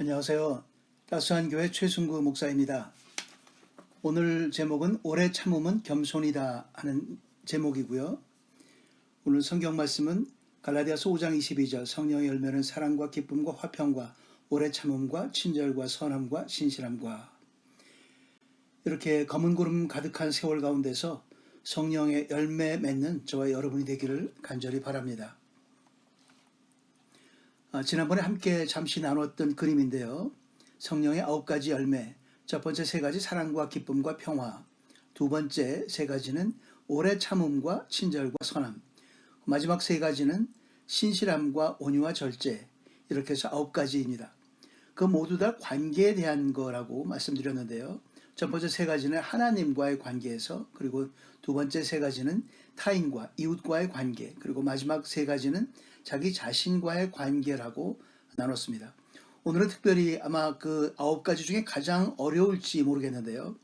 안녕하세요. 따스한 교회 최승구 목사입니다. 오늘 제목은 오래 참음은 겸손이다 하는 제목이고요. 오늘 성경 말씀은 갈라디아서 5장 22절 성령의 열매는 사랑과 기쁨과 화평과 오래 참음과 친절과 선함과 신실함과 이렇게 검은 구름 가득한 세월 가운데서 성령의 열매 맺는 저와 여러분이 되기를 간절히 바랍니다. 지난번에 함께 잠시 나눴던 그림인데요. 성령의 9가지 열매, 첫 번째 3가지 사랑과 기쁨과 평화, 두 번째 3가지는 오래 참음과 친절과 선함, 마지막 3가지는 신실함과 온유와 절제, 이렇게 해서 9가지입니다. 그 모두 다 관계에 대한 거라고 말씀드렸는데요. 첫 번째 3가지는 하나님과의 관계에서, 그리고 두 번째 3가지는 타인과 이웃과의 관계, 그리고 마지막 3가지는 자기 자신과의 관계라고 나눴습니다. 오늘은 특별히 아마 그 9가지 중에 가장 어려울지 모르겠는데요.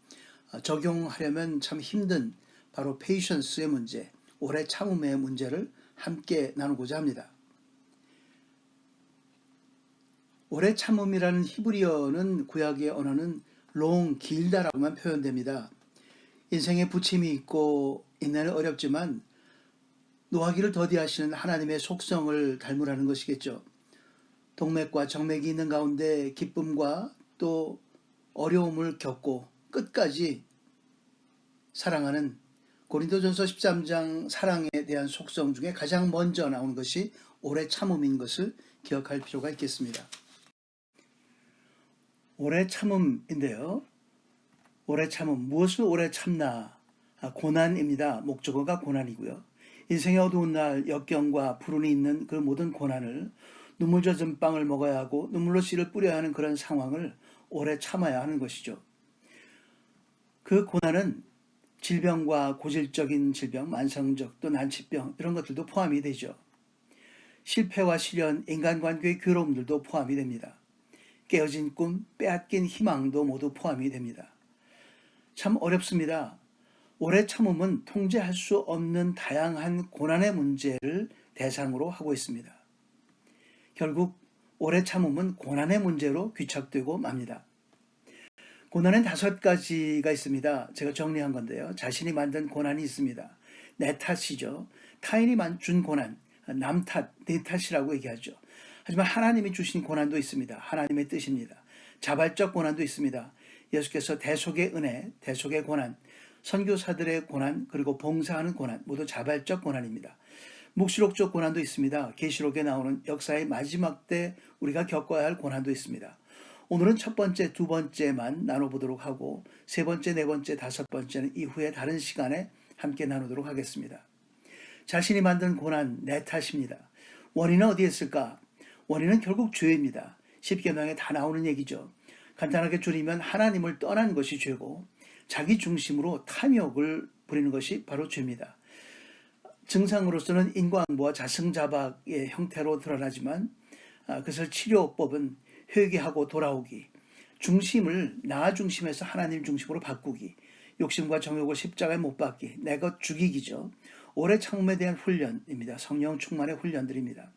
적용하려면 참 힘든 바로 페이션스의 문제, 오래 참음의 문제를 함께 나누고자 합니다. 오래 참음이라는 히브리어는 구약의 언어는 long, 길다라고만 표현됩니다. 인생에 부침이 있고 인내는 어렵지만 노하기를 더디하시는 하나님의 속성을 닮으라는 것이겠죠. 동맥과 정맥이 있는 가운데 기쁨과 또 어려움을 겪고 끝까지 사랑하는 고린도전서 13장 사랑에 대한 속성 중에 가장 먼저 나오는 것이 오래 참음인 것을 기억할 필요가 있겠습니다. 오래 참음인데요. 오래 참음, 무엇을 오래 참나? 고난입니다. 목적어가 고난이고요. 인생의 어두운 날 역경과 불운이 있는 그 모든 고난을 눈물 젖은 빵을 먹어야 하고 눈물로 씨를 뿌려야 하는 그런 상황을 오래 참아야 하는 것이죠. 그 고난은 질병과 고질적인 질병, 만성적 또 난치병 이런 것들도 포함이 되죠. 실패와 시련, 인간관계의 괴로움들도 포함이 됩니다. 깨어진 꿈, 빼앗긴 희망도 모두 포함이 됩니다. 참 어렵습니다. 오래 참음은 통제할 수 없는 다양한 고난의 문제를 대상으로 하고 있습니다. 결국 오래 참음은 고난의 문제로 귀착되고 맙니다. 고난은 5가지가 있습니다. 제가 정리한 건데요. 자신이 만든 고난이 있습니다. 내 탓이죠. 타인이 준 고난, 남 탓, 내 탓이라고 얘기하죠. 하지만 하나님이 주신 고난도 있습니다. 하나님의 뜻입니다. 자발적 고난도 있습니다. 예수께서 대속의 은혜, 대속의 고난, 선교사들의 고난, 그리고 봉사하는 고난, 모두 자발적 고난입니다. 묵시록적 고난도 있습니다. 계시록에 나오는 역사의 마지막 때 우리가 겪어야 할 고난도 있습니다. 오늘은 첫 번째, 두 번째만 나눠보도록 하고 세 번째, 네 번째, 다섯 번째는 이후에 다른 시간에 함께 나누도록 하겠습니다. 자신이 만든 고난, 내 탓입니다. 원인은 어디에 있을까? 원인은 결국 죄입니다. 십계명에 다 나오는 얘기죠. 간단하게 줄이면 하나님을 떠난 것이 죄고 자기 중심으로 탐욕을 부리는 것이 바로 죄입니다. 증상으로서는 인과응보와 자승자박의 형태로 드러나지만 그것을 치료법은 회개하고 돌아오기, 중심을 나 중심에서 하나님 중심으로 바꾸기, 욕심과 정욕을 십자가에 못 박기, 내 것 죽이기죠. 오래 참음에 대한 훈련입니다. 성령 충만의 훈련들입니다.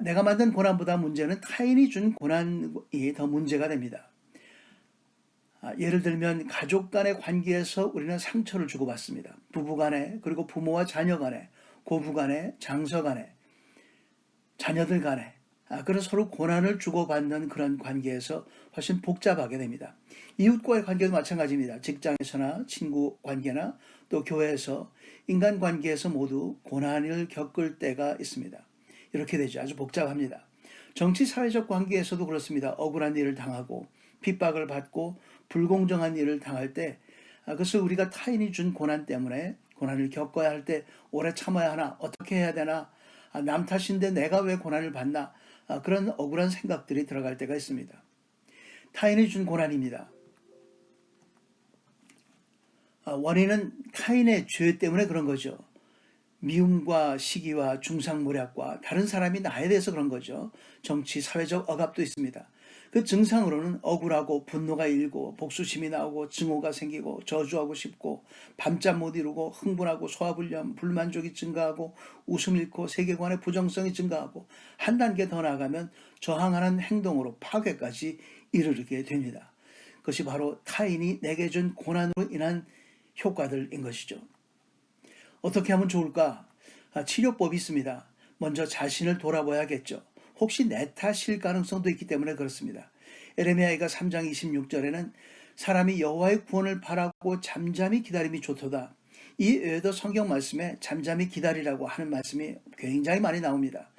내가 만든 고난보다 문제는 타인이 준 고난이 더 문제가 됩니다. 예를 들면 가족 간의 관계에서 우리는 상처를 주고받습니다. 부부 간에, 그리고 부모와 자녀 간에, 고부 간에, 장서 간에, 자녀들 간에, 그런 서로 고난을 주고받는 그런 관계에서 훨씬 복잡하게 됩니다. 이웃과의 관계도 마찬가지입니다. 직장에서나 친구 관계나 또 교회에서 인간 관계에서 모두 고난을 겪을 때가 있습니다. 이렇게 되죠. 아주 복잡합니다. 정치 사회적 관계에서도 그렇습니다. 억울한 일을 당하고 핍박을 받고 불공정한 일을 당할 때 그것을 우리가 타인이 준 고난 때문에 고난을 겪어야 할 때 오래 참아야 하나, 어떻게 해야 되나, 남 탓인데 내가 왜 고난을 받나, 그런 억울한 생각들이 들어갈 때가 있습니다. 타인이 준 고난입니다. 원인은 타인의 죄 때문에 그런 거죠. 미움과 시기와 중상모략과 다른 사람이 나에 대해서 그런 거죠. 정치, 사회적 억압도 있습니다. 그 증상으로는 억울하고 분노가 일고 복수심이 나오고 증오가 생기고 저주하고 싶고 밤잠 못 이루고 흥분하고 소화불량, 불만족이 증가하고 웃음 잃고 세계관의 부정성이 증가하고 한 단계 더 나아가면 저항하는 행동으로 파괴까지 이르게 됩니다. 그것이 바로 타인이 내게 준 고난으로 인한 효과들인 것이죠. 어떻게 하면 좋을까? 치료법이 있습니다. 먼저 자신을 돌아봐야겠죠. 혹시 내 탓일 가능성도 있기 때문에 그렇습니다. 에레미야가 3장 26절에는 사람이 여호와의 구원을 바라고 잠잠히 기다림이 좋도다. 이 외에도 성경 말씀에 잠잠히 기다리라고 하는 말씀이 굉장히 많이 나옵니다.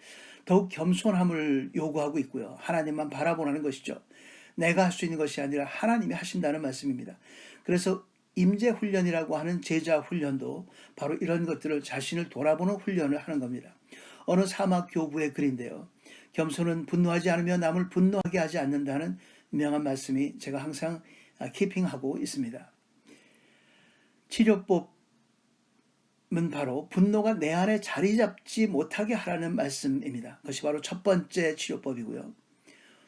더욱 겸손함을 요구하고 있고요. 하나님만 바라보라는 것이죠. 내가 할 수 있는 것이 아니라 하나님이 하신다는 말씀입니다. 그래서 임재 훈련이라고 하는 제자 훈련도 바로 이런 것들을 자신을 돌아보는 훈련을 하는 겁니다. 어느 사막 교부의 글인데요. 겸손은 분노하지 않으며 남을 분노하게 하지 않는다는 유명한 말씀이 제가 항상 키핑하고 있습니다. 치료법은 바로 분노가 내 안에 자리 잡지 못하게 하라는 말씀입니다. 그것이 바로 첫 번째 치료법이고요.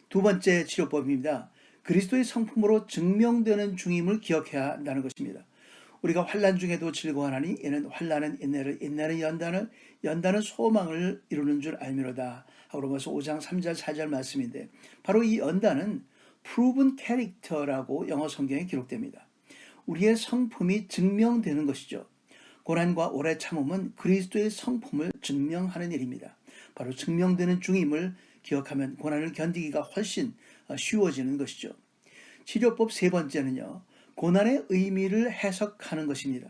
두 번째 치료법입니다. 그리스도의 성품으로 증명되는 중임을 기억해야 한다는 것입니다. 우리가 환난 중에도 즐거워하나니 이는 환난은 인내를, 인내는 연단을, 연단은 소망을 이루는 줄 알미로다. 로마서 5장 3절 4절 말씀인데 바로 이 연단은 proven character라고 영어 성경에 기록됩니다. 우리의 성품이 증명되는 것이죠. 고난과 오래 참음은 그리스도의 성품을 증명하는 일입니다. 바로 증명되는 중임을 기억하면 고난을 견디기가 훨씬 쉬워지는 것이죠. 치료법 세 번째는요. 고난의 의미를 해석하는 것입니다.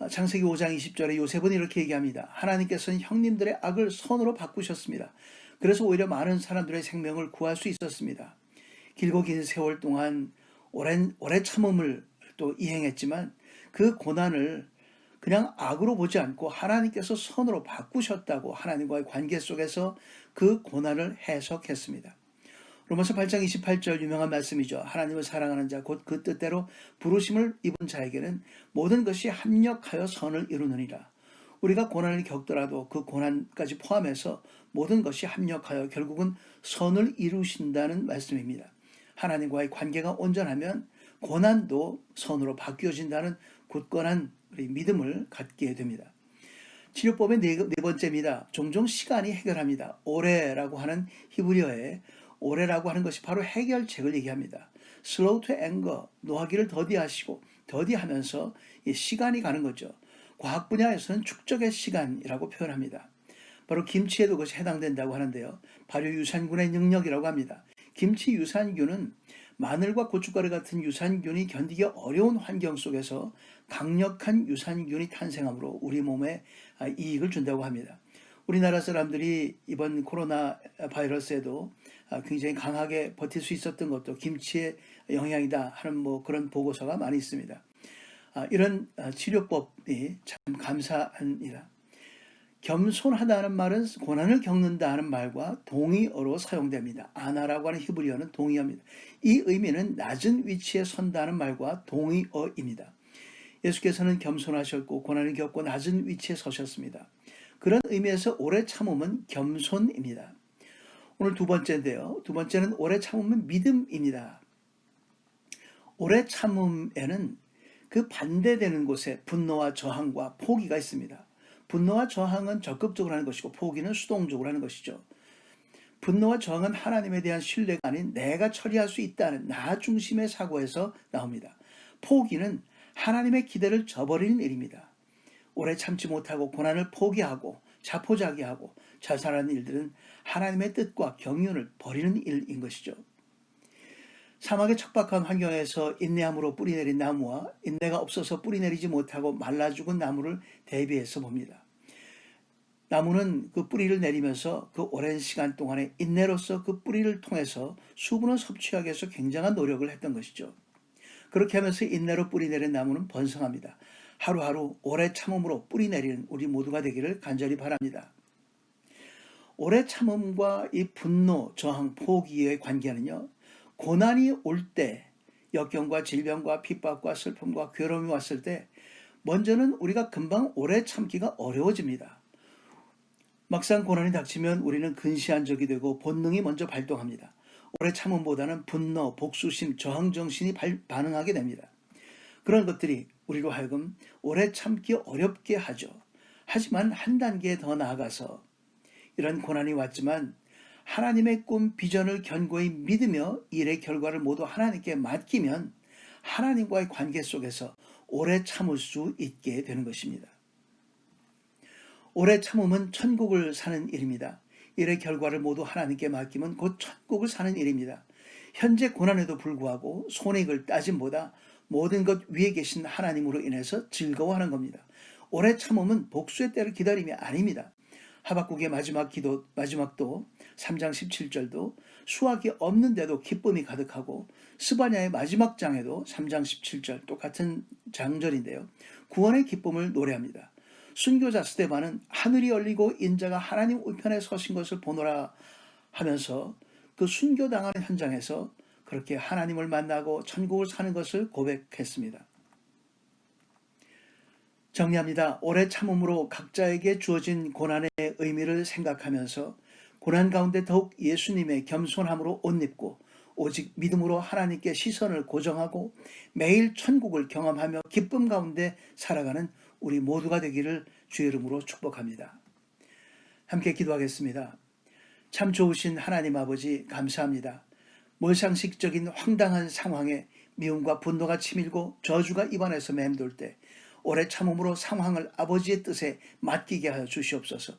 창세기 5장 20절에 요셉은 이렇게 얘기합니다. 하나님께서는 형님들의 악을 선으로 바꾸셨습니다. 그래서 오히려 많은 사람들의 생명을 구할 수 있었습니다. 길고 긴 세월 동안 오래 참음을 또 이행했지만 그 고난을 그냥 악으로 보지 않고 하나님께서 선으로 바꾸셨다고 하나님과의 관계 속에서 그 고난을 해석했습니다. 로마서 8장 28절 유명한 말씀이죠. 하나님을 사랑하는 자 곧 그 뜻대로 부르심을 입은 자에게는 모든 것이 합력하여 선을 이루느니라. 우리가 고난을 겪더라도 그 고난까지 포함해서 모든 것이 합력하여 결국은 선을 이루신다는 말씀입니다. 하나님과의 관계가 온전하면 고난도 선으로 바뀌어진다는 굳건한 우리 믿음을 갖게 됩니다. 치료법의 네 번째입니다. 종종 시간이 해결합니다. 오래라고 하는 히브리어에 오래라고 하는 것이 바로 해결책을 얘기합니다. slow to anger, 노하기를 더디하면서 시간이 가는 거죠. 과학 분야에서는 축적의 시간이라고 표현합니다. 바로 김치에도 그것이 해당된다고 하는데요. 발효유산균의 능력이라고 합니다. 김치 유산균은 마늘과 고춧가루 같은 유산균이 견디기 어려운 환경 속에서 강력한 유산균이 탄생하므로 우리 몸에 이익을 준다고 합니다. 우리나라 사람들이 이번 코로나 바이러스에도 굉장히 강하게 버틸 수 있었던 것도 김치의 영향이다 하는 그런 보고서가 많이 있습니다. 이런 치료법이 참 감사합니다. 겸손하다는 말은 고난을 겪는다는 말과 동의어로 사용됩니다. 아나라고 하는 히브리어는 동의어입니다. 이 의미는 낮은 위치에 선다는 말과 동의어입니다. 예수께서는 겸손하셨고 고난을 겪고 낮은 위치에 서셨습니다. 그런 의미에서 오래 참음은 겸손입니다. 오늘 두 번째인데요. 두 번째는 오래 참음은 믿음입니다. 오래 참음에는 그 반대되는 곳에 분노와 저항과 포기가 있습니다. 분노와 저항은 적극적으로 하는 것이고 포기는 수동적으로 하는 것이죠. 분노와 저항은 하나님에 대한 신뢰가 아닌 내가 처리할 수 있다는 나 중심의 사고에서 나옵니다. 포기는 하나님의 기대를 저버리는 일입니다. 오래 참지 못하고 고난을 포기하고 자포자기하고 자살하는 일들은 하나님의 뜻과 경륜을 버리는 일인 것이죠. 사막의 척박한 환경에서 인내함으로 뿌리내린 나무와 인내가 없어서 뿌리내리지 못하고 말라 죽은 나무를 대비해서 봅니다. 나무는 그 뿌리를 내리면서 그 오랜 시간 동안에 인내로서 그 뿌리를 통해서 수분을 섭취하기 위해서 굉장한 노력을 했던 것이죠. 그렇게 하면서 인내로 뿌리내린 나무는 번성합니다. 하루하루 오래 참음으로 뿌리내리는 우리 모두가 되기를 간절히 바랍니다. 오래 참음과 이 분노, 저항, 포기의 관계는요. 고난이 올 때, 역경과 질병과 핍박과 슬픔과 괴로움이 왔을 때 먼저는 우리가 금방 오래 참기가 어려워집니다. 막상 고난이 닥치면 우리는 근시안적이 되고 본능이 먼저 발동합니다. 오래 참음보다는 분노, 복수심, 저항정신이 반응하게 됩니다. 그런 것들이 우리로 하여금 오래 참기 어렵게 하죠. 하지만 한 단계 더 나아가서 이런 고난이 왔지만 하나님의 꿈, 비전을 견고히 믿으며 일의 결과를 모두 하나님께 맡기면 하나님과의 관계 속에서 오래 참을 수 있게 되는 것입니다. 오래 참음은 천국을 사는 일입니다. 일의 결과를 모두 하나님께 맡기면 곧 천국을 사는 일입니다. 현재 고난에도 불구하고 손해를 따짐보다 모든 것 위에 계신 하나님으로 인해서 즐거워하는 겁니다. 오래 참음은 복수의 때를 기다림이 아닙니다. 하박국의 마지막도 3장 17절도 수확이 없는데도 기쁨이 가득하고 스바냐의 마지막 장에도 3장 17절 똑같은 장절인데요. 구원의 기쁨을 노래합니다. 순교자 스데반은 하늘이 열리고 인자가 하나님 우편에 서신 것을 보노라 하면서 그 순교당하는 현장에서 그렇게 하나님을 만나고 천국을 사는 것을 고백했습니다. 정리합니다. 오래 참음으로 각자에게 주어진 고난의 의미를 생각하면서 고난 가운데 더욱 예수님의 겸손함으로 옷 입고 오직 믿음으로 하나님께 시선을 고정하고 매일 천국을 경험하며 기쁨 가운데 살아가는 우리 모두가 되기를 주의 이름으로 축복합니다. 함께 기도하겠습니다. 참 좋으신 하나님 아버지 감사합니다. 몰상식적인 황당한 상황에 미움과 분노가 치밀고 저주가 입안에서 맴돌 때 오래 참음으로 상황을 아버지의 뜻에 맡기게 하여 주시옵소서.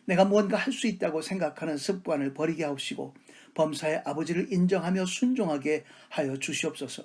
내가 무언가 할 수 있다고 생각하는 습관을 버리게 하옵시고 범사의 아버지를 인정하며 순종하게 하여 주시옵소서.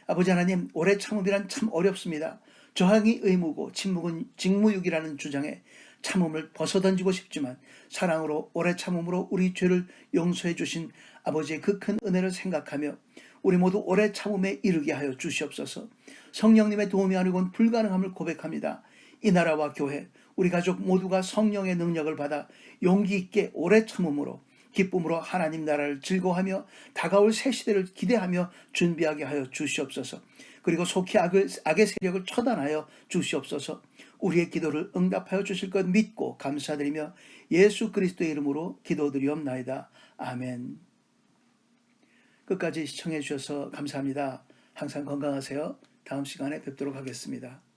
아버지 하나님, 오래 참음이란 참 어렵습니다. 저항이 의무고 침묵은 직무유기라는 주장에 참음을 벗어던지고 싶지만 사랑으로 오래 참음으로 우리 죄를 용서해 주신 아버지의 그 큰 은혜를 생각하며 우리 모두 오래 참음에 이르게 하여 주시옵소서. 성령님의 도움이 아니고는 불가능함을 고백합니다. 이 나라와 교회, 우리 가족 모두가 성령의 능력을 받아 용기 있게 오래 참음으로 기쁨으로 하나님 나라를 즐거워하며 다가올 새 시대를 기대하며 준비하게 하여 주시옵소서. 그리고 속히 악의 세력을 처단하여 주시옵소서. 우리의 기도를 응답하여 주실 것 믿고 감사드리며 예수 그리스도의 이름으로 기도드리옵나이다. 아멘. 끝까지 시청해 주셔서 감사합니다. 항상 건강하세요. 다음 시간에 뵙도록 하겠습니다.